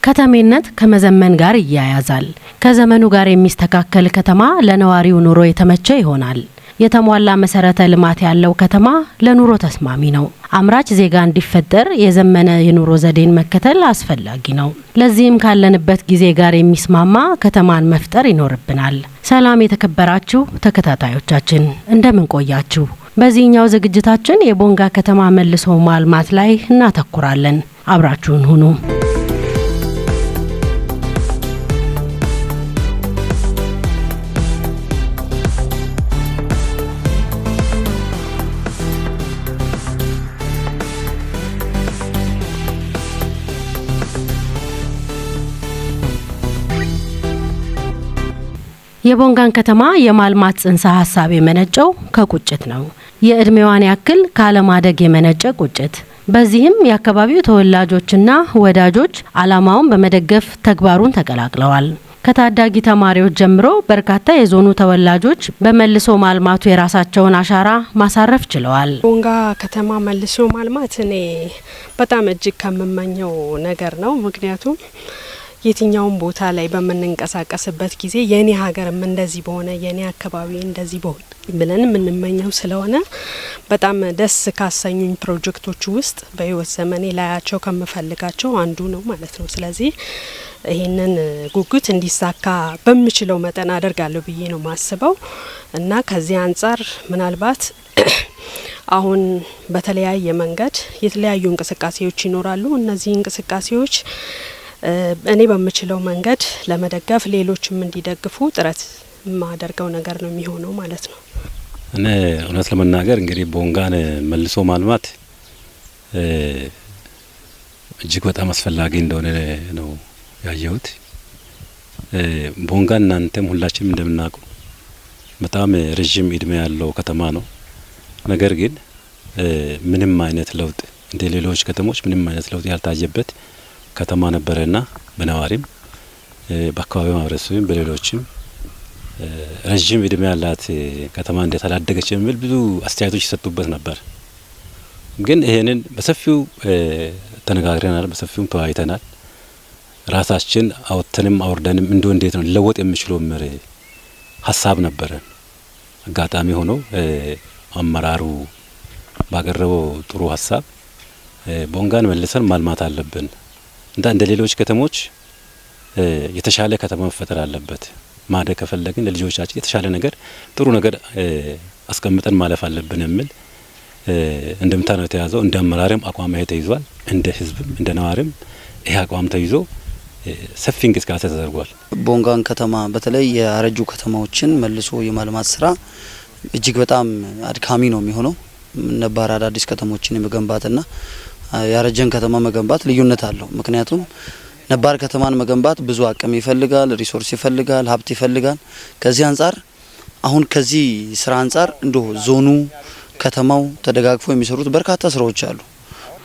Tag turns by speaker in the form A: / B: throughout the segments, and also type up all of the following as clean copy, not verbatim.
A: ከተሜነት ከመዘመን ጋር ይያያዛል። ከዘመኑ ጋር የሚስተካከል ከተማ ለነዋሪው ኑሮ የተመቸ ይሆናል። የተሟላ መሰረተ ልማት ያለው ከተማ ለኑሮ ተስማሚ ነው። አምራች ዜጋ እንዲፈጠር የዘመነ የኑሮ ዘዴን መከተል አስፈላጊ ነው። ለዚህም ካለንበት ጊዜ ጋር የሚስማማ ከተማን መፍጠር ይኖርብናል። ሰላም የተከበራችሁ ተከታታዮቻችን እንደምን ቆያችሁ? በዚህኛው ዝግጅታችን የቦንጋ ከተማ መልሶ ማልማት ላይ እናተኩራለን። አብራችሁን ሁኑ። የቦንጋን ከተማ የማልማት ጽንሰ ሐሳብ የመነጨው ከቁጭት ነው። የእድሜዋን ያክል ካለማደግ የመነጨ ቁጭት። በዚህም የአካባቢው ተወላጆችና ወዳጆች አላማውን በመደገፍ ተግባሩን ተቀላቅለዋል። ከታዳጊ ተማሪዎች ጀምሮ በርካታ የዞኑ ተወላጆች በመልሶ ማልማቱ የራሳቸውን አሻራ ማሳረፍ ችለዋል።
B: ቦንጋ ከተማ መልሶ ማልማት እኔ በጣም እጅግ ከመመኘው ነገር ነው። ምክንያቱም የትኛውን ቦታ ላይ በመንንቀሳቀስበት ጊዜ የኔ ሀገርም እንደዚህ በሆነ የኔ አካባቢ እንደዚህ በሆነ ብለን የምንመኘው ስለሆነ በጣም ደስ ካሰኙኝ ፕሮጀክቶች ውስጥ በህይወት ዘመኔ ላያቸው ከምፈልጋቸው አንዱ ነው ማለት ነው። ስለዚህ ይሄንን ጉጉት እንዲሳካ በምችለው መጠን አደርጋለሁ ብዬ ነው ማስበው እና ከዚህ አንጻር ምናልባት አሁን በተለያየ መንገድ የተለያዩ እንቅስቃሴዎች ይኖራሉ። እነዚህ እንቅስቃሴዎች እኔ በምችለው መንገድ ለመደገፍ ሌሎችም እንዲደግፉ ጥረት ማደርገው ነገር ነው የሚሆነው ማለት ነው።
C: እኔ እውነት ለመናገር እንግዲህ ቦንጋን መልሶ ማልማት እጅግ በጣም አስፈላጊ እንደሆነ ነው ያየሁት። ቦንጋን እናንተም ሁላችንም እንደምናውቁ በጣም ረጅም እድሜ ያለው ከተማ ነው። ነገር ግን ምንም አይነት ለውጥ እንደ ሌሎች ከተሞች ምንም አይነት ለውጥ ያልታየበት ከተማ ነበረና በነዋሪም በአካባቢው ማህበረሰብም በሌሎችም ረጅም እድሜ ያላት ከተማ እንደተላደገች የሚል ብዙ አስተያየቶች ይሰጡበት ነበር። ግን ይሄንን በሰፊው ተነጋግረናል፣ በሰፊው ተወያይተናል። ራሳችን አውጥተንም አውርደንም እንዴት ነው ለወጥ የሚችለው ምር ሀሳብ ነበረን። አጋጣሚ ሆኖ አመራሩ ባቀረበው ጥሩ ሀሳብ ቦንጋን መልሰን ማልማት አለብን፣ እንደ ሌሎች ከተሞች የተሻለ ከተማ መፈጠር አለበት፣ ማደግ ከፈለግን ለልጆቻችን የተሻለ ነገር ጥሩ ነገር አስቀምጠን ማለፍ አለብን የሚል እንደምታ ነው የተያዘው። እንደ አመራርም አቋም ተይዟል። እንደ ህዝብም እንደ ነዋሪም ይሄ አቋም ተይዞ ሰፊ እንቅስቃሴ ተደርጓል።
D: ቦንጋን ከተማ በተለይ የአረጁ ከተማዎችን መልሶ የማልማት ስራ እጅግ በጣም አድካሚ ነው የሚሆነው። ነባር አዳዲስ ከተሞችን የመገንባትና ያረጀን ከተማ መገንባት ልዩነት አለው። ምክንያቱም ነባር ከተማን መገንባት ብዙ አቅም ይፈልጋል፣ ሪሶርስ ይፈልጋል፣ ሀብት ይፈልጋል። ከዚህ አንጻር አሁን ከዚህ ስራ አንጻር እንዶ ዞኑ ከተማው ተደጋግፎ የሚሰሩት በርካታ ስራዎች አሉ።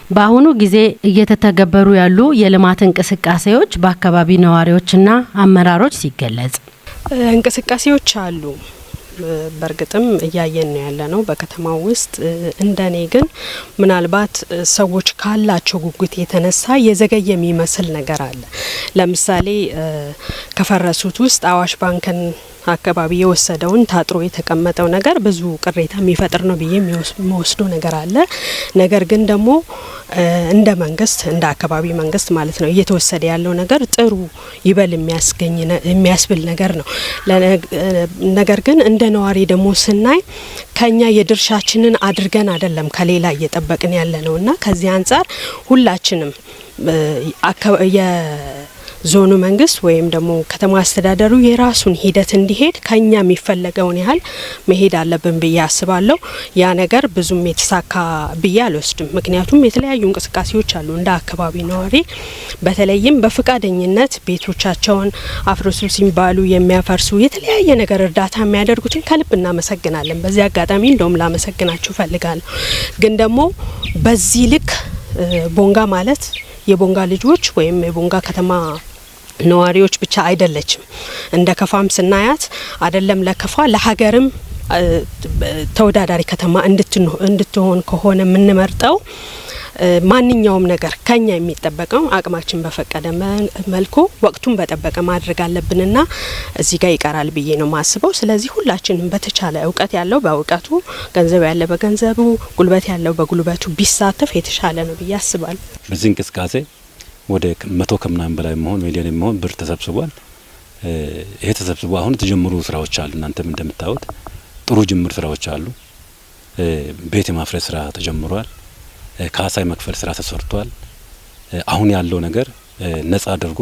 A: በአሁኑ ጊዜ እየተተገበሩ ያሉ የልማት እንቅስቃሴዎች በአካባቢ ነዋሪዎችና አመራሮች ሲገለጽ
B: እንቅስቃሴዎች አሉ። በርግጥም እያየን ነው ያለነው በከተማው ውስጥ። እንደኔ ግን ምናልባት ሰዎች ካላቸው ጉጉት የተነሳ የዘገየ የሚመስል ነገር አለ። ለምሳሌ ከፈረሱት ውስጥ አዋሽ ባንክን አካባቢ የወሰደውን ታጥሮ የተቀመጠው ነገር ብዙ ቅሬታ የሚፈጥር ነው ብዬ የሚወስደው ነገር አለ። ነገር ግን ደግሞ እንደ መንግስት እንደ አካባቢ መንግስት ማለት ነው እየተወሰደ ያለው ነገር ጥሩ ይበል የሚያስብል ነገር ነው። ነገር ግን እንደ ነዋሪ ደግሞ ስናይ ከኛ የድርሻችንን አድርገን አይደለም ከሌላ እየጠበቅን ያለ ነውና ከዚህ አንጻር ሁላችንም ዞኑ መንግስት ወይም ደግሞ ከተማ አስተዳደሩ የራሱን ሂደት እንዲሄድ ከኛ የሚፈለገውን ያህል መሄድ አለብን ብዬ አስባለሁ። ያ ነገር ብዙም የተሳካ ብዬ አልወስድም። ምክንያቱም የተለያዩ እንቅስቃሴዎች አሉ እንደ አካባቢ ነዋሪ በተለይም በፍቃደኝነት ቤቶቻቸውን አፍርሱ ሲባሉ የሚያፈርሱ የተለያየ ነገር እርዳታ የሚያደርጉትን ከልብ እናመሰግናለን። በዚህ አጋጣሚ እንደውም ላመሰግናችሁ ፈልጋለሁ። ግን ደግሞ በዚህ ልክ ቦንጋ ማለት የቦንጋ ልጆች ወይም የቦንጋ ከተማ ነዋሪዎች ብቻ አይደለችም። እንደ ከፋም ስናያት አይደለም ለከፋ ለሀገርም ተወዳዳሪ ከተማ እንድትሆን ከሆነ የምንመርጠው ማንኛውም ነገር ከኛ የሚጠበቀው አቅማችን በፈቀደ መልኩ ወቅቱን በጠበቀ ማድረግ አለብንና እዚህ ጋር ይቀራል ብዬ ነው ማስበው። ስለዚህ ሁላችንም በተቻለ እውቀት ያለው በእውቀቱ፣ ገንዘብ ያለ በገንዘቡ፣ ጉልበት ያለው በጉልበቱ ቢሳተፍ የተሻለ ነው ብዬ አስባለሁ።
C: በዚህ እንቅስቃሴ ወደ 100 ከምናምን በላይ ሚሊዮን የሚሆን ብር ተሰብስቧል። ይሄ ተሰብስቦ አሁን የተጀመሩ ስራዎች አሉ። እናንተም እንደምታዩት ጥሩ ጅምር ስራዎች አሉ። ቤት የማፍረስ ስራ ተጀምሯል። ካሳ የመክፈል ስራ ተሰርቷል። አሁን ያለው ነገር ነጻ አድርጎ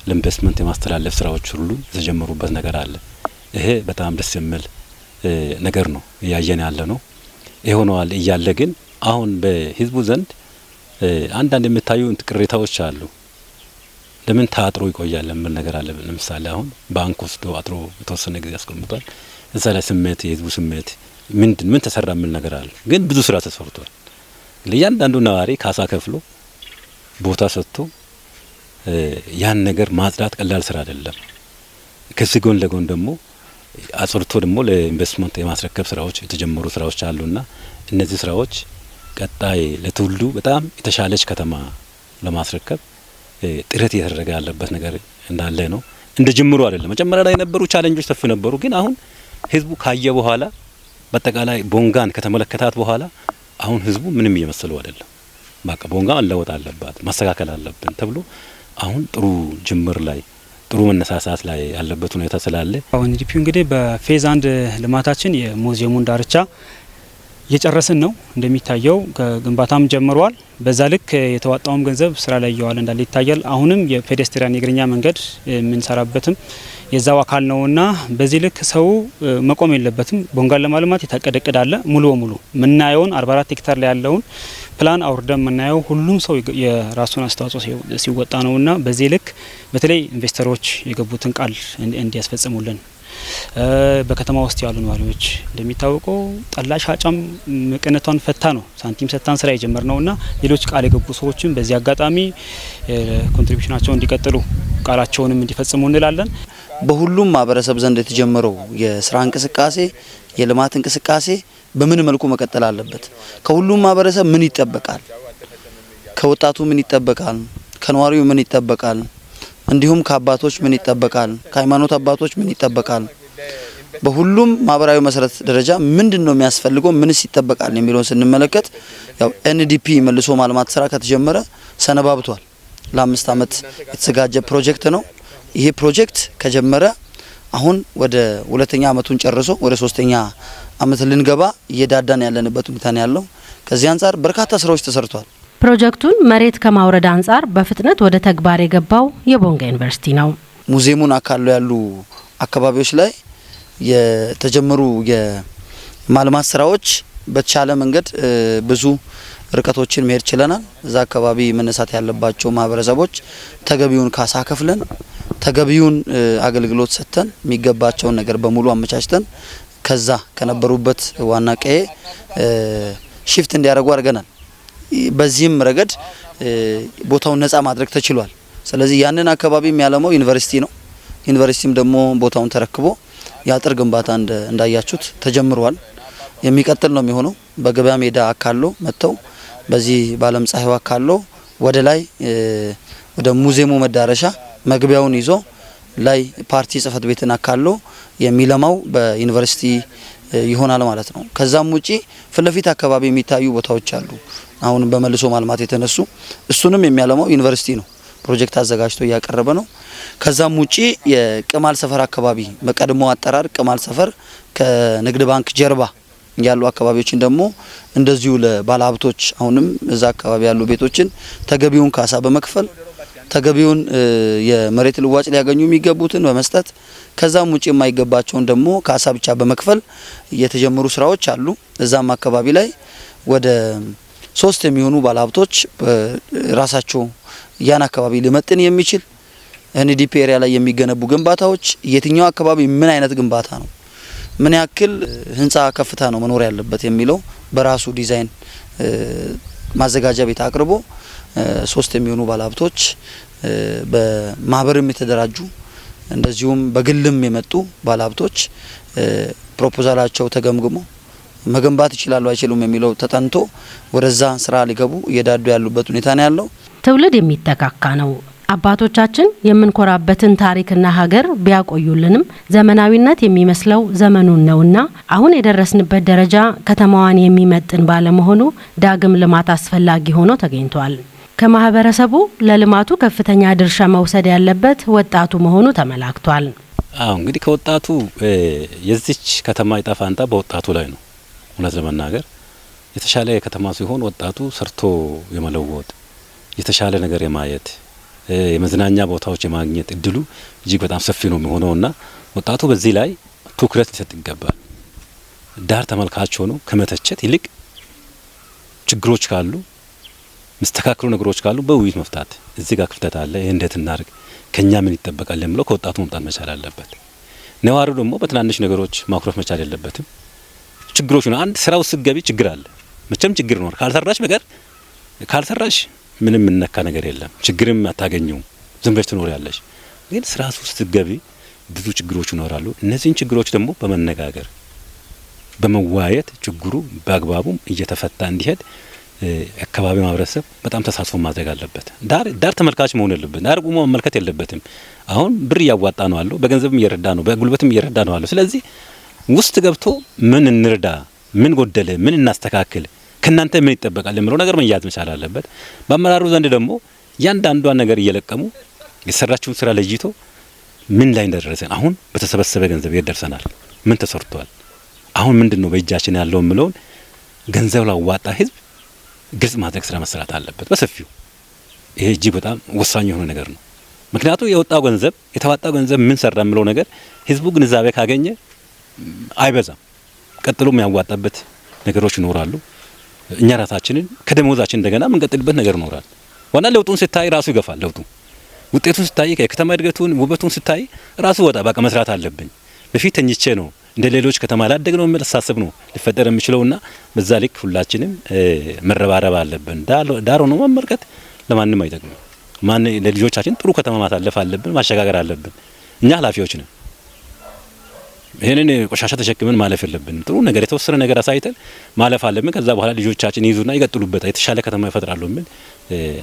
C: ለኢንቨስትመንት የማስተላለፍ ስራዎች ሁሉ የተጀመሩበት ነገር አለ። ይሄ በጣም ደስ የሚል ነገር ነው ያየን ያለ ነው። ይሄ ሆኗል እያለ ግን አሁን በህዝቡ ዘንድ አንዳንድ የሚታዩ ቅሬታዎች አሉ። ለምን ታጥሮ ይቆያል የሚል ነገር አለ። ለምሳሌ አሁን ባንክ ወስዶ አጥሮ የተወሰነ ጊዜ ያስቀምጧል። እዛ ላይ ስሜት የህዝቡ ስሜት ምን ተሰራ የሚል ነገር አለ። ግን ብዙ ስራ ተሰርቷል። ለእያንዳንዱ ነዋሪ ካሳ ከፍሎ ቦታ ሰጥቶ ያን ነገር ማጽዳት ቀላል ስራ አይደለም። ከዚህ ጎን ለጎን ደግሞ አጽርቶ ደግሞ ለኢንቨስትመንት የማስረከብ ስራዎች የተጀመሩ ስራዎች አሉና እነዚህ ስራዎች ቀጣይ ለትውልዱ በጣም የተሻለች ከተማ ለማስረከብ ጥረት እየተደረገ ያለበት ነገር እንዳለ ነው። እንደ ጅምሩ አይደለም። መጀመሪያ ላይ የነበሩ ቻሌንጆች ሰፊ ነበሩ። ግን አሁን ህዝቡ ካየ በኋላ በአጠቃላይ ቦንጋን ከተመለከታት በኋላ አሁን ህዝቡ ምንም እየመሰለው አይደለም። በቃ ቦንጋ መለወጥ አለባት፣ ማስተካከል አለብን ተብሎ አሁን ጥሩ ጅምር ላይ ጥሩ መነሳሳት ላይ ያለበት ሁኔታ ስላለ
E: አሁን NDP እንግዲህ በፌዝ 1 ልማታችን የሙዚየሙን ዳርቻ እየጨረስን ነው። እንደሚታየው ግንባታም ጀምሯል። በዛ ልክ የተዋጣውም ገንዘብ ስራ ላይ እየዋለ እንዳለ ይታያል። አሁንም የፔዴስትሪያን የእግረኛ መንገድ የምንሰራበትም የዛው አካል ነውና በዚህ ልክ ሰው መቆም የለበትም። ቦንጋን ለማልማት የታቀደ እቅድ አለ። ሙሉ በሙሉ ምናየውን 44 ሄክታር ላይ ያለውን ፕላን አውርደን ምናየው ሁሉም ሰው የራሱን አስተዋጽኦ ሲወጣ ነውና በዚህ ልክ በተለይ ኢንቨስተሮች የገቡትን ቃል እንዲያስፈጽሙልን በከተማ ውስጥ ያሉ ነዋሪዎች እንደሚታወቀው ጠላ ሻጫም መቀነቷን ፈታ ነው ሳንቲም ሰታን ስራ የጀመር ነውና ሌሎች ቃል የገቡ ሰዎችን በዚህ አጋጣሚ ኮንትሪቢዩሽናቸውን እንዲቀጥሉ ቃላቸውንም እንዲፈጽሙ እንላለን።
D: በሁሉም ማህበረሰብ ዘንድ የተጀመረው የስራ እንቅስቃሴ የልማት እንቅስቃሴ በምን መልኩ መቀጠል አለበት? ከሁሉም ማህበረሰብ ምን ይጠበቃል? ከወጣቱ ምን ይጠበቃል? ከነዋሪው ምን ይጠበቃል? እንዲሁም ከአባቶች ምን ይጠበቃል? ከሃይማኖት አባቶች ምን ይጠበቃል? በሁሉም ማህበራዊ መሰረት ደረጃ ምንድነው የሚያስፈልገው? ምንስ ይጠበቃል የሚለውን ስንመለከት ያው NDP መልሶ ማልማት ስራ ከተጀመረ ሰነባብቷል። ለ5 አመት የተዘጋጀ ፕሮጀክት ነው። ይሄ ፕሮጀክት ከጀመረ አሁን ወደ 2ኛ አመቱን ጨርሶ ወደ 3ኛ አመት ልንገባ እየዳዳን ያለንበት ሁኔታ ነው ያለው። ከዚህ አንፃር በርካታ ስራዎች ተሰርቷል።
A: ፕሮጀክቱን መሬት ከማውረድ አንጻር በፍጥነት ወደ ተግባር የገባው የቦንጋ ዩኒቨርሲቲ ነው።
D: ሙዚየሙን አካሎ ያሉ አካባቢዎች ላይ የተጀመሩ የማልማት ስራዎች በተቻለ መንገድ ብዙ ርቀቶችን መሄድ ችለናል። እዛ አካባቢ መነሳት ያለባቸው ማህበረሰቦች ተገቢውን ካሳ ከፍለን ተገቢውን አገልግሎት ሰጥተን የሚገባቸውን ነገር በሙሉ አመቻችተን ከዛ ከነበሩበት ዋና ቀዬ ሽፍት እንዲያደርጉ አድርገናል። በዚህም ረገድ ቦታውን ነጻ ማድረግ ተችሏል። ስለዚህ ያንን አካባቢ የሚያለማው ዩኒቨርሲቲ ነው። ዩኒቨርሲቲም ደግሞ ቦታውን ተረክቦ የአጥር ግንባታ እንዳያችሁት ተጀምሯል። የሚቀጥል ነው የሚሆነው። በገበያ ሜዳ አካሎ መጥተው በዚህ ባለም ፀሐይዋ አካሎ ወደ ላይ ወደ ሙዚየሙ መዳረሻ መግቢያውን ይዞ ላይ ፓርቲ ጽህፈት ቤትን አካሎ የሚለማው በዩኒቨርሲቲ ይሆናል ማለት ነው። ከዛም ውጪ ፍለፊት አካባቢ የሚታዩ ቦታዎች አሉ። አሁን በመልሶ ማልማት የተነሱ እሱንም የሚያለማው ዩኒቨርሲቲ ነው። ፕሮጀክት አዘጋጅቶ እያቀረበ ነው። ከዛም ውጪ የቅማል ሰፈር አካባቢ በቀድሞ አጠራር ቅማል ሰፈር ከንግድ ባንክ ጀርባ ያሉ አካባቢዎችን ደግሞ እንደዚሁ ለባለሀብቶች አሁንም እዛ አካባቢ ያሉ ቤቶችን ተገቢውን ካሳ በመክፈል ተገቢውን የመሬት ልዋጭ ሊያገኙ የሚገቡትን በመስጠት ከዛም ውጪ የማይገባቸውን ደግሞ ካሳ ብቻ በመክፈል የተጀመሩ ስራዎች አሉ። እዛም አካባቢ ላይ ወደ 3 የሚሆኑ ባለሀብቶች ራሳቸው ያን አካባቢ ሊመጥን የሚችል NDP ኤሪያ ላይ የሚገነቡ ግንባታዎች የትኛው አካባቢ ምን አይነት ግንባታ ነው፣ ምን ያክል ህንጻ ከፍታ ነው መኖር ያለበት የሚለው በራሱ ዲዛይን ማዘጋጃ ቤት አቅርቦ 3 የሚሆኑ ባለሀብቶች በማህበርም የተደራጁ እንደዚሁም በግልም የመጡ ባለሀብቶች ፕሮፖዛላቸው ተገምግሞ መገንባት ይችላሉ አይችሉም የሚለው ተጠንቶ ወደዛ ስራ ሊገቡ እየዳዱ ያሉበት ሁኔታ ነው ያለው።
A: ትውልድ የሚተካካ ነው። አባቶቻችን የምንኮራበትን ታሪክና ሀገር ቢያቆዩልንም ዘመናዊነት የሚመስለው ዘመኑን ነውና አሁን የደረስንበት ደረጃ ከተማዋን የሚመጥን ባለመሆኑ ዳግም ልማት አስፈላጊ ሆኖ ተገኝቷል። ከማህበረሰቡ ለልማቱ ከፍተኛ ድርሻ መውሰድ ያለበት ወጣቱ መሆኑ ተመላክቷል።
C: እንግዲህ ከወጣቱ የዚች ከተማ ዕጣ ፈንታ በወጣቱ ላይ ነው። እውነት ለመናገር የተሻለ ከተማ ሲሆን ወጣቱ ሰርቶ የመለወጥ የተሻለ ነገር የማየት የመዝናኛ ቦታዎች የማግኘት እድሉ እጅግ በጣም ሰፊ ነው የሚሆነውና ወጣቱ በዚህ ላይ ትኩረት ሊሰጥ ይገባል። ዳር ተመልካች ሆኖ ከመተቸት ይልቅ ችግሮች ካሉ መስተካከሉ ነገሮች ካሉ በውይይት መፍታት፣ እዚህ ጋር ክፍተት አለ፣ ይሄ እንዴት እናርግ፣ ከኛ ምን ይጠበቃል የሚለው ከወጣቱ መምጣት መቻል አለበት። ነዋሪው ደግሞ በትናንሽ ነገሮች ማኩረፍ መቻል የለበትም። ችግሮች ነው። አንድ ስራው ስትገቢ ችግር አለ፣ መቼም ችግር ነው። ካልሰራሽ ምንም የምነካ ነገር የለም። ችግርም አታገኙ፣ ዝም ብለሽ ትኖሪያለሽ። ግን ስራ ውስጥ ስትገቢ ብዙ ችግሮች ይኖራሉ። እነዚህን ችግሮች ደግሞ በመነጋገር በመዋየት ችግሩ በአግባቡ እየተፈታ እንዲሄድ አካባቢ ማህበረሰብ በጣም ተሳትፎ ማድረግ አለበት። ዳር ተመልካች መሆን የለበትም። ዳር ቆሞ መመልከት የለበትም። አሁን ብር እያዋጣ ነው አለው፣ በገንዘብም እየረዳ ነው፣ በጉልበትም እየረዳ ነው አለው። ስለዚህ ውስጥ ገብቶ ምን እንርዳ፣ ምን ጎደለ፣ ምን እናስተካክል፣ ከናንተ ምን ይጠበቃል የሚለው ነገር መያዝ መቻል አለበት። በአመራሩ ዘንድ ደግሞ ያንዳንዷን ነገር እየለቀሙ የሰራችውን ስራ ለይቶ ምን ላይ እንደደረሰን አሁን በተሰበሰበ ገንዘብ ይደርሰናል፣ ምን ተሰርቷል፣ አሁን ምንድነው በእጃችን ያለው የሚለውን ገንዘብ ላዋጣ ህዝብ ግልጽ ማድረግ ስራ መስራት አለበት በሰፊው። ይሄ እጅግ በጣም ወሳኝ የሆነ ነገር ነው። ምክንያቱም የወጣው ገንዘብ የተዋጣው ገንዘብ ምን ሰራ የሚለው ነገር ህዝቡ ግንዛቤ ካገኘ አይበዛም፣ ቀጥሎ የሚያዋጣበት ነገሮች ይኖራሉ። እኛ ራሳችንን ከደሞዛችን እንደገና የምንቀጥልበት ነገር ይኖራል። ዋና ለውጡን ስታይ ራሱ ይገፋል። ለውጡ ውጤቱን ስታይ የከተማ እድገቱን ውበቱን ስታይ ራሱ ወጣ በቃ መስራት አለብኝ፣ በፊት ተኝቼ ነው እንደ ሌሎች ከተማ ላደግ ነው የሚል አስተሳሰብ ነው ሊፈጠር የሚችለውና በዛ ልክ ሁላችንም መረባረብ አለብን። ዳር ሆኖ መመልከት ለማንም አይጠቅም። ለልጆቻችን ጥሩ ከተማ ማሳለፍ አለብን፣ ማሸጋገር አለብን። እኛ ኃላፊዎች ነን። ይሄንን ቆሻሻ ተሸክመን ማለፍ የለብንም። ጥሩ ነገር የተወሰነ ነገር አሳይተን ማለፍ አለብን። ከዛ በኋላ ልጆቻችን ይዙና ይቀጥሉበት የተሻለ ከተማ ይፈጥራሉ የሚል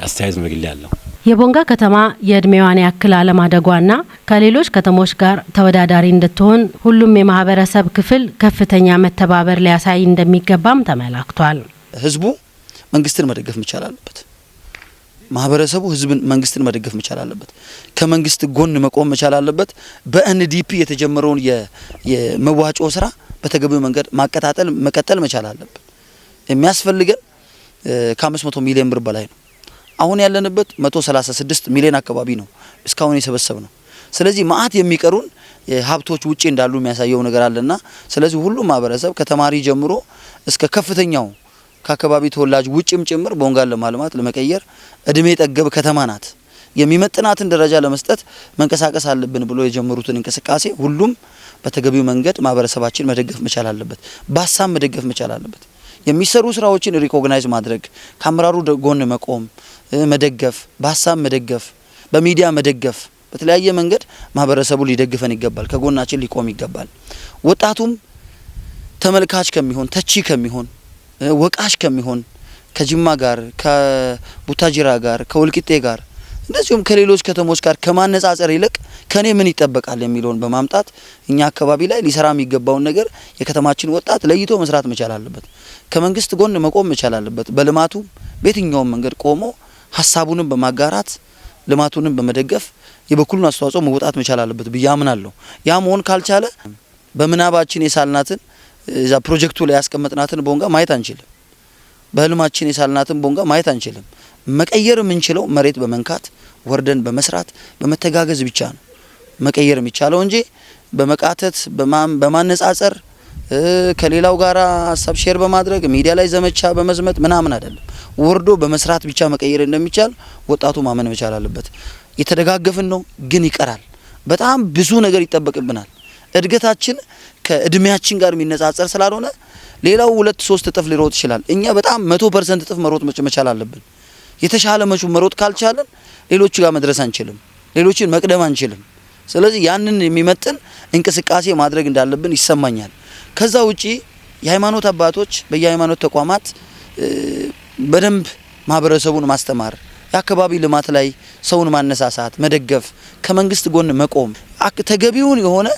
C: አስተያየት ነው በግል ያለው።
A: የቦንጋ ከተማ የእድሜዋን ያክል አለማደጓና ከሌሎች ከተሞች ጋር ተወዳዳሪ እንድትሆን ሁሉም የማህበረሰብ ክፍል ከፍተኛ መተባበር ሊያሳይ እንደሚገባም ተመላክቷል።
D: ህዝቡ መንግስትን መደገፍ መቻል አለበት። ማህበረሰቡ ህዝብን መንግስትን መደገፍ መቻል አለበት። ከመንግስት ጎን መቆም መቻል አለበት። በኤንዲፒ የተጀመረውን የመዋጮ ስራ በተገቢው መንገድ መቀጠል መቻል አለበት። የሚያስፈልገን ከ500 ሚሊዮን ብር በላይ ነው። አሁን ያለንበት 136 ሚሊዮን አካባቢ ነው እስካሁን የሰበሰብ ነው። ስለዚህ ማአት የሚቀሩን ሀብቶች ውጪ እንዳሉ የሚያሳየው ነገር አለና ስለዚህ ሁሉ ማህበረሰብ ከተማሪ ጀምሮ እስከ ከፍተኛው ከአካባቢ ተወላጅ ውጭም ጭምር ቦንጋን ለማልማት ለመቀየር እድሜ ጠገብ ከተማ ናት የሚመጥናትን ደረጃ ለመስጠት መንቀሳቀስ አለብን ብሎ የጀመሩትን እንቅስቃሴ ሁሉም በተገቢው መንገድ ማህበረሰባችን መደገፍ መቻል አለበት። በሀሳብ መደገፍ መቻል አለበት። የሚሰሩ ስራዎችን ሪኮግናይዝ ማድረግ፣ ከአመራሩ ጎን መቆም፣ መደገፍ፣ በሀሳብ መደገፍ፣ በሚዲያ መደገፍ፣ በተለያየ መንገድ ማህበረሰቡ ሊደግፈን ይገባል፣ ከጎናችን ሊቆም ይገባል። ወጣቱም ተመልካች ከሚሆን ተቺ ከሚሆን ወቃሽ ከሚሆን ከጅማ ጋር ከቡታጅራ ጋር ከወልቂጤ ጋር እንደዚሁም ከሌሎች ከተሞች ጋር ከማነጻጸር ይልቅ ከኔ ምን ይጠበቃል የሚለውን በማምጣት እኛ አካባቢ ላይ ሊሰራ የሚገባውን ነገር የከተማችን ወጣት ለይቶ መስራት መቻል አለበት። ከመንግስት ጎን መቆም መቻል አለበት። በልማቱ በየትኛውም መንገድ ቆሞ ሀሳቡንም በማጋራት ልማቱንም በመደገፍ የበኩሉን አስተዋጽኦ መውጣት መቻል አለበት ብዬ አምናለሁ። ያ መሆን ካልቻለ በምናባችን የሳልናትን እዛ ፕሮጀክቱ ላይ ያስቀመጥናትን ቦንጋ ማየት አንችልም። በህልማችን የሳልናትን ቦንጋ ማየት አንችልም። መቀየር የምንችለው መሬት በመንካት ወርደን በመስራት በመተጋገዝ ብቻ ነው መቀየር የሚቻለው እንጂ በመቃተት በማነጻጸር ከሌላው ጋር ሀሳብ ሼር በማድረግ ሚዲያ ላይ ዘመቻ በመዝመት ምናምን አይደለም። ወርዶ በመስራት ብቻ መቀየር እንደሚቻል ወጣቱ ማመን መቻል አለበት። የተደጋገፍን ነው ግን ይቀራል። በጣም ብዙ ነገር ይጠበቅብናል። እድገታችን ከእድሜያችን ጋር የሚነጻጸር ስላልሆነ ሌላው 2-3 እጥፍ ሊሮጥ ይችላል። እኛ በጣም 100% እጥፍ መሮጥ መቻል አለብን። የተሻለ መሮጥ ካልቻለን ሌሎች ጋር መድረስ አንችልም፣ ሌሎችን መቅደም አንችልም። ስለዚህ ያንን የሚመጥን እንቅስቃሴ ማድረግ እንዳለብን ይሰማኛል። ከዛ ውጪ የሃይማኖት አባቶች በየሃይማኖት ተቋማት በደንብ ማህበረሰቡን ማስተማር፣ የአካባቢ ልማት ላይ ሰውን ማነሳሳት፣ መደገፍ፣ ከመንግስት ጎን መቆም፣ ተገቢውን የሆነ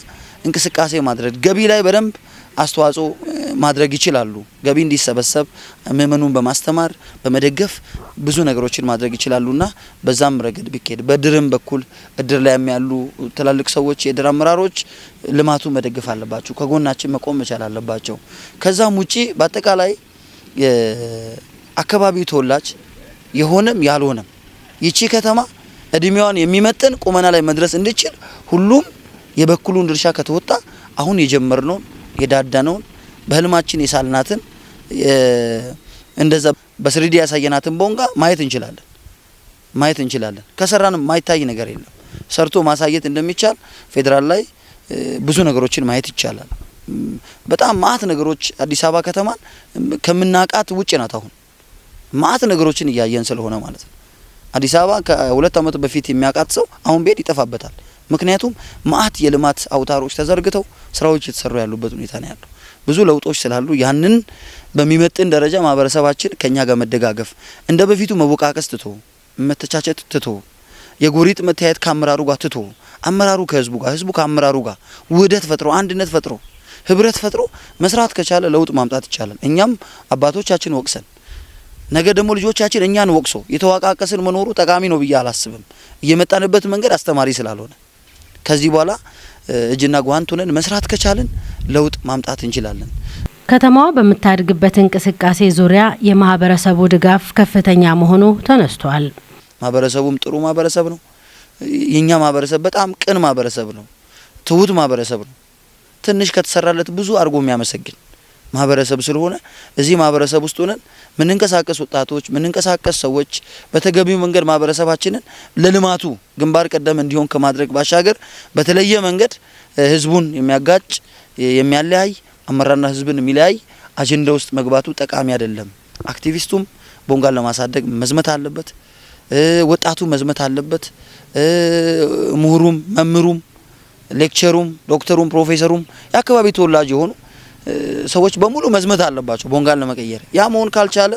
D: እንቅስቃሴ ማድረግ፣ ገቢ ላይ በደንብ አስተዋጽኦ ማድረግ ይችላሉ። ገቢ እንዲሰበሰብ ምእመኑን በማስተማር በመደገፍ ብዙ ነገሮችን ማድረግ ይችላሉና በዛም ረገድ ቢኬድ በድርም በኩል እድር ላይ ያሉ ትላልቅ ሰዎች የድር አመራሮች ልማቱ መደገፍ አለባቸው፣ ከጎናችን መቆም መቻል አለባቸው። ከዛም ውጪ በአጠቃላይ አካባቢው ተወላጅ የሆነም ያልሆነም ይቺ ከተማ እድሜዋን የሚመጥን ቁመና ላይ መድረስ እንድችል ሁሉም የበኩሉን ድርሻ ከተወጣ አሁን የጀመርነውን የዳዳነውን በህልማችን የሳልናትን እንደዛ በስሪዲ ያሳየናትን ቦንጋ ማየት እንችላለን። ከሰራንም ማይታይ ነገር የለም። ሰርቶ ማሳየት እንደሚቻል ፌዴራል ላይ ብዙ ነገሮችን ማየት ይቻላል። በጣም ማአት ነገሮች አዲስ አበባ ከተማን ከምናቃት ውጭ ናት። አሁን ማአት ነገሮችን እያየን ስለሆነ ማለት ነው። አዲስ አበባ ከ2 ዓመት በፊት የሚያቃት ሰው አሁን ቤት ይጠፋበታል። ምክንያቱም ማአት የልማት አውታሮች ተዘርግተው ስራዎች የተሰሩ ያሉበት ሁኔታ ነው ያለው። ብዙ ለውጦች ስላሉ ያንን በሚመጥን ደረጃ ማህበረሰባችን ከኛ ጋር መደጋገፍ፣ እንደ በፊቱ መወቃቀስ ትቶ መተቻቸት ትቶ የጎሪጥ መተያየት ከአመራሩ ጋር ትቶ አመራሩ ከህዝቡ ጋር ህዝቡ ከአመራሩ ጋር ውህደት ፈጥሮ አንድነት ፈጥሮ ህብረት ፈጥሮ መስራት ከቻለ ለውጥ ማምጣት ይቻላል። እኛም አባቶቻችን ወቅሰን ነገ ደግሞ ልጆቻችን እኛን ወቅሶ የተዋቃቀስን መኖሩ ጠቃሚ ነው ብዬ አላስብም። እየመጣንበት መንገድ አስተማሪ ስላልሆነ ከዚህ በኋላ እጅና ጓንት ሆነን መስራት ከቻልን ለውጥ ማምጣት እንችላለን።
A: ከተማዋ በምታድግበት እንቅስቃሴ ዙሪያ የማህበረሰቡ ድጋፍ ከፍተኛ መሆኑ ተነስቷል።
D: ማህበረሰቡም ጥሩ ማህበረሰብ ነው። የኛ ማህበረሰብ በጣም ቅን ማህበረሰብ ነው። ትሁት ማህበረሰብ ነው። ትንሽ ከተሰራለት ብዙ አድርጎ የሚያመሰግን ማህበረሰብ ስለሆነ እዚህ ማህበረሰብ ውስጥ ሆነን ምንንቀሳቀስ ወጣቶች ምንንቀሳቀስ ሰዎች በተገቢው መንገድ ማህበረሰባችንን ለልማቱ ግንባር ቀደም እንዲሆን ከማድረግ ባሻገር በተለየ መንገድ ህዝቡን የሚያጋጭ የሚያለያይ አመራርና ህዝብን የሚለያይ አጀንዳ ውስጥ መግባቱ ጠቃሚ አይደለም። አክቲቪስቱም ቦንጋን ለማሳደግ መዝመት አለበት። ወጣቱ መዝመት አለበት። ምሁሩም መምሩም ሌክቸሩም ዶክተሩም ፕሮፌሰሩም የአካባቢ ተወላጅ የሆኑ ሰዎች በሙሉ መዝመት አለባቸው ቦንጋን ለመቀየር። ያ መሆን ካልቻለ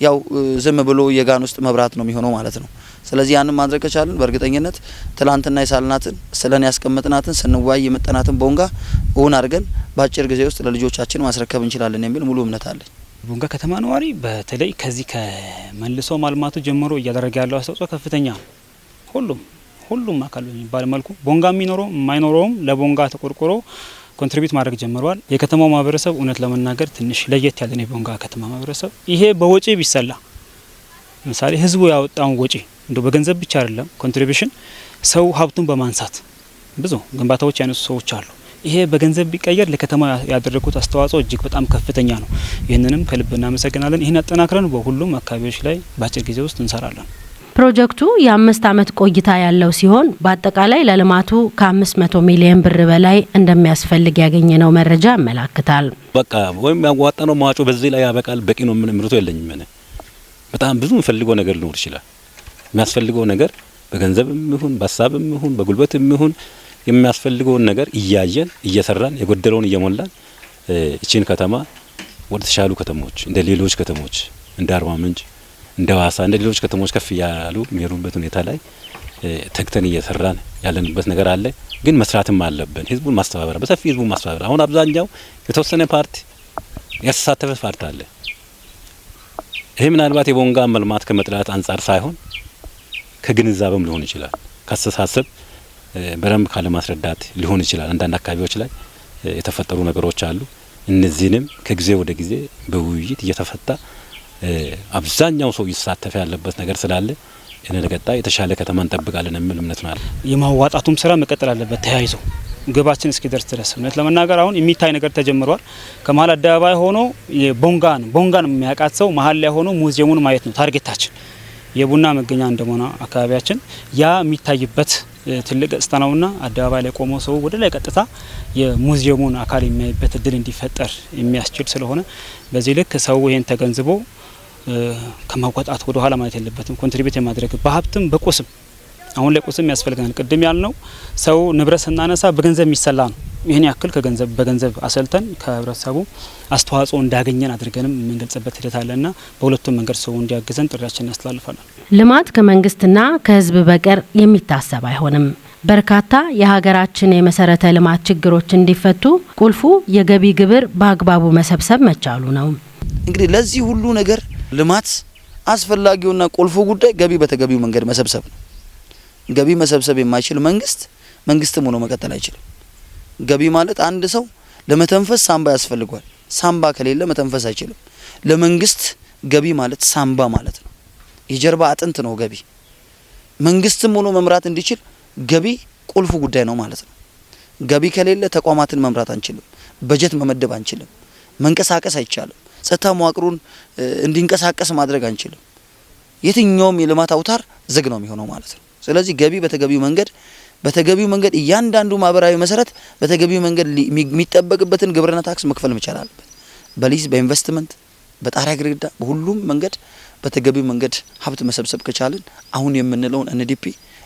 D: ያው ዝም ብሎ የጋን ውስጥ መብራት ነው የሚሆነው ማለት ነው። ስለዚህ ያንን ማድረግ ከቻልን በእርግጠኝነት ትላንትና የሳልናትን ስለኔ ያስቀመጥናትን ስንዋይ የመጠናትን ቦንጋ እውን አድርገን በአጭር ጊዜ ውስጥ ለልጆቻችን ማስረከብ እንችላለን የሚል ሙሉ እምነት አለኝ።
E: ቦንጋ ከተማ ነዋሪ በተለይ ከዚህ ከመልሶ ማልማቱ ጀምሮ እያደረገ ያለው አስተዋጽኦ ከፍተኛ ነው። ሁሉም አካል በሚባል መልኩ ቦንጋ የሚኖረው የማይኖረውም ለቦንጋ ተቆርቆሮ ኮንትሪቢዩት ማድረግ ጀምሯል። የከተማው ማህበረሰብ እውነት ለመናገር ትንሽ ለየት ያለ ነው። የቦንጋ ከተማ ማህበረሰብ ይሄ በወጪ ቢሰላ ለምሳሌ ህዝቡ ያወጣውን ወጪ እንደ በገንዘብ ብቻ አይደለም ኮንትሪቢዩሽን ሰው ሀብቱን በማንሳት ብዙ ግንባታዎች ያነሱ ሰዎች አሉ። ይሄ በገንዘብ ቢቀየር ለከተማ ያደረጉት አስተዋጽኦ እጅግ በጣም ከፍተኛ ነው። ይህንንም ከልብ እናመሰግናለን። ይህን አጠናክረን በሁሉም አካባቢዎች ላይ በአጭር ጊዜ ውስጥ እንሰራለን።
A: ፕሮጀክቱ የ5 ዓመት ቆይታ ያለው ሲሆን በአጠቃላይ ለልማቱ ከ500 ሚሊዮን ብር በላይ እንደሚያስፈልግ ያገኘነው መረጃ ያመላክታል።
C: በቃ ወይም ያዋጣነው መዋጮ በዚህ ላይ ያበቃል በቂ ነው ምን ምርቶ የለኝም። እኔ በጣም ብዙ እንፈልገው ነገር ሊኖር ይችላል። የሚያስፈልገው ነገር በገንዘብም ይሁን በሀሳብም ይሁን በጉልበትም ይሁን የሚያስፈልገውን ነገር እያየን እየሰራን የጎደለውን እየሞላን እቺን ከተማ ወደ ተሻሉ ከተሞች እንደ ሌሎች ከተሞች እንደ አርባ ምንጭ እንደ ሐዋሳ እንደ ሌሎች ከተሞች ከፍ ያሉ የሚሄዱበት ሁኔታ ላይ ተግተን እየሰራን ያለንበት ነገር አለ። ግን መስራትም አለብን። ህዝቡን ማስተባበር በሰፊ ህዝቡን ማስተባበር አሁን አብዛኛው የተወሰነ ፓርቲ ያሳተፈ ፓርቲ አለ። ይሄ ምናልባት የቦንጋ መልማት ከመጥላት አንጻር ሳይሆን ከግንዛቤም ሊሆን ይችላል። ካስተሳሰብ በደንብ ካለ ማስረዳት ሊሆን ይችላል። አንዳንድ አካባቢዎች ላይ የተፈጠሩ ነገሮች አሉ። እነዚህንም ከጊዜ ወደ ጊዜ በውይይት እየተፈታ አብዛኛው ሰው ይሳተፍ ያለበት ነገር ስላለ ለቀጣይ የተሻለ ከተማ እንጠብቃለን የሚል እምነት ነው።
E: የማዋጣቱም ስራ መቀጠል አለበት ተያይዞ ግባችን እስኪደርስ ድረስ። እውነት ለመናገር አሁን የሚታይ ነገር ተጀምሯል። ከመሀል አደባባይ ሆኖ ቦንጋን የሚያውቃት ሰው መሀል ላይ ሆኖ ሙዚየሙን ማየት ነው ታርጌታችን። የቡና መገኛ እንደሆነ አካባቢያችን ያ የሚታይበት ትልቅ ገጽታ ነውና አደባባይ ላይ ቆሞ ሰው ወደ ላይ ቀጥታ የሙዚየሙን አካል የሚያይበት እድል እንዲፈጠር የሚያስችል ስለሆነ በዚህ ልክ ሰው ይሄን ተገንዝቦ ከማዋጣት ወደ ኋላ ማለት የለበትም። ኮንትሪቢዩት የማድረግ በሀብትም በቁስም አሁን ላይ ቁስም ያስፈልጋል። ቅድም ያልነው ሰው ንብረት ስናነሳ በገንዘብ የሚሰላ ነው። ይህን ያክል በገንዘብ አሰልተን ከህብረተሰቡ አስተዋጽኦ እንዳገኘን አድርገንም የምንገልጽበት ሂደት አለና በሁለቱም መንገድ ሰው እንዲያግዘን ጥሪያችንን ያስተላልፋለን።
A: ልማት ከመንግስትና ከህዝብ በቀር የሚታሰብ አይሆንም። በርካታ የሀገራችን የመሰረተ ልማት ችግሮች እንዲፈቱ ቁልፉ የገቢ ግብር በአግባቡ መሰብሰብ መቻሉ ነው።
D: እንግዲህ ለዚህ ሁሉ ነገር ልማት አስፈላጊውና ቁልፉ ጉዳይ ገቢ በተገቢው መንገድ መሰብሰብ ነው። ገቢ መሰብሰብ የማይችል መንግስትም ሆኖ መቀጠል አይችልም። ገቢ ማለት አንድ ሰው ለመተንፈስ ሳምባ ያስፈልጓል። ሳምባ ከሌለ መተንፈስ አይችልም። ለመንግስት ገቢ ማለት ሳምባ ማለት ነው። የጀርባ አጥንት ነው ገቢ። መንግስትም ሆኖ መምራት እንዲችል ገቢ ቁልፉ ጉዳይ ነው ማለት ነው። ገቢ ከሌለ ተቋማትን መምራት አንችልም። በጀት መመደብ አንችልም። መንቀሳቀስ አይቻልም። ጸጥታ መዋቅሩን እንዲንቀሳቀስ ማድረግ አንችልም። የትኛውም የልማት አውታር ዝግ ነው የሚሆነው ማለት ነው። ስለዚህ ገቢ በተገቢው መንገድ እያንዳንዱ ማህበራዊ መሰረት በተገቢው መንገድ የሚጠበቅበትን ግብርና ታክስ መክፈል መቻል አለበት። በሊዝ፣ በኢንቨስትመንት፣ በጣሪያ ግድግዳ፣ በሁሉም መንገድ በተገቢው መንገድ ሀብት መሰብሰብ ከቻልን አሁን የምንለውን NDP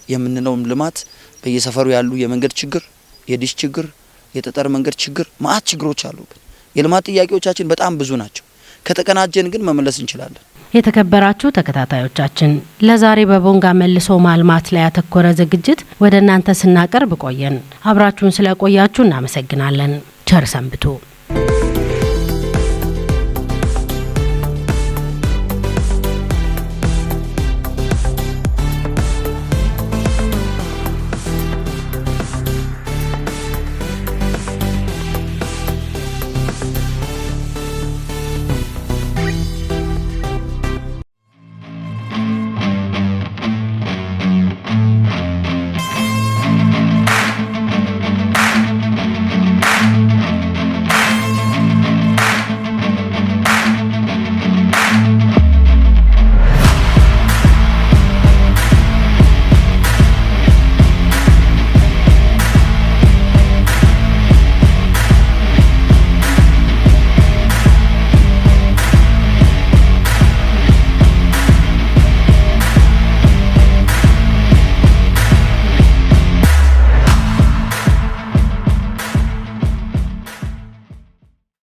D: የምንለውን ልማት በየሰፈሩ ያሉ የመንገድ ችግር፣ የዲሽ ችግር፣ የጠጠር መንገድ ችግር፣ ማአት ችግሮች አሉብን። የልማት ጥያቄዎቻችን በጣም ብዙ ናቸው። ከተቀናጀን ግን መመለስ እንችላለን።
A: የተከበራችሁ ተከታታዮቻችን ለዛሬ በቦንጋ መልሶ ማልማት ላይ ያተኮረ ዝግጅት ወደ እናንተ ስናቀርብ ቆየን። አብራችሁን ስለቆያችሁ እናመሰግናለን። ቸር ሰንብቱ።